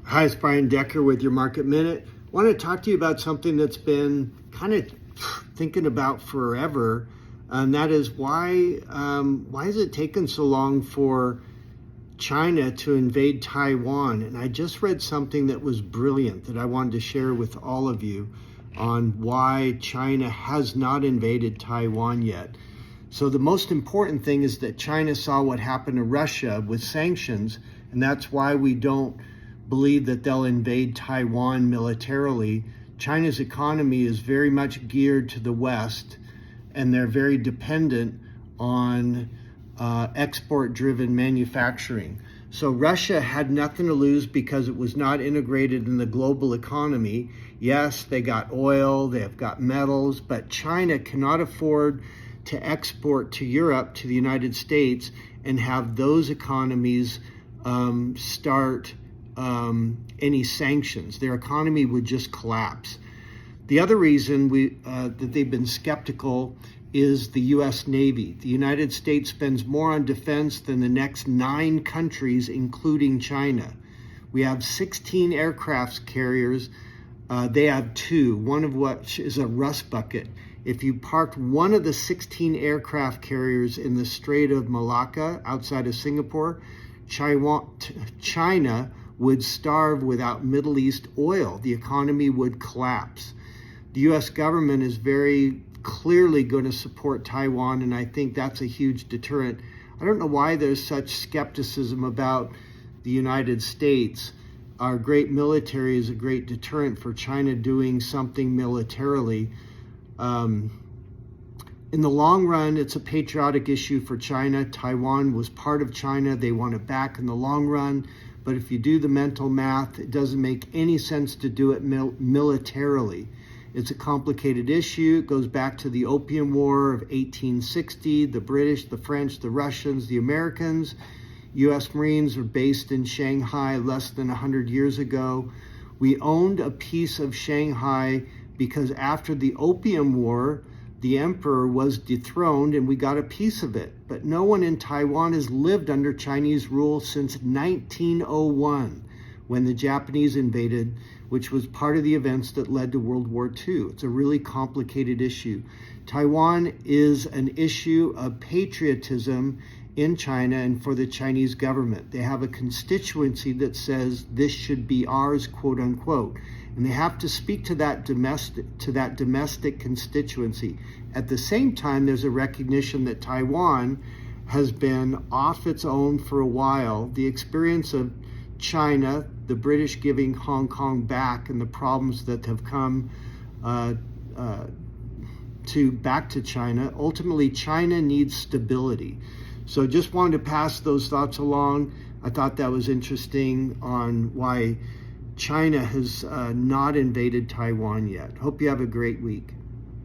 Hi, it's Brian Decker with your Market Minute. I want to talk to you about something that's been kind of thinking about forever, and that is why has it taken so long for China to invade Taiwan? And I just read something that was brilliant that I wanted to share with all of you on why China has not invaded Taiwan yet. So the most important thing is that China saw what happened to Russia with sanctions, and that's why we don't believe that they'll invade Taiwan militarily. China's economy is very much geared to the West, and they're very dependent on export-driven manufacturing. So Russia had nothing to lose because it was not integrated in the global economy. Yes, they got oil, they have got metals, but China cannot afford to export to Europe, to the United States, and have those economies start any sanctions. Their economy would just collapse. The other reason that they've been skeptical is the U.S. Navy. The United States spends more on defense than the next 9 countries, including China. We have 16 aircraft carriers. They have 2, one of which is a rust bucket. If you parked one of the 16 aircraft carriers in the Strait of Malacca outside of Singapore, China would starve without Middle East oil. The economy would collapse. The U.S. government is very clearly going to support Taiwan, and I think that's a huge deterrent. I don't know why there's such skepticism about the United States. Our great military is a great deterrent for China doing something militarily. In the long run, it's a patriotic issue for China. Taiwan was part of China. They want it back in the long run. But if you do the mental math, it doesn't make any sense to do it militarily. It's a complicated issue. It goes back to the Opium War of 1860, the British, the French, the Russians, the Americans. U.S. Marines were based in Shanghai less than 100 years ago. We owned a piece of Shanghai because after the Opium War, the emperor was dethroned and we got a piece of it. But no one in Taiwan has lived under Chinese rule since 1901, when the Japanese invaded, which was part of the events that led to World War II. It's a really complicated issue. Taiwan is an issue of patriotism in China and for the Chinese government. They have a constituency that says this should be ours, quote unquote. And they have to speak to that domestic constituency. At the same time, there's a recognition that Taiwan has been off its own for a while. The experience of China, the British giving Hong Kong back, and the problems that have come back to China. Ultimately, China needs stability. So just wanted to pass those thoughts along. I thought that was interesting on why China has not invaded Taiwan yet. Hope you have a great week.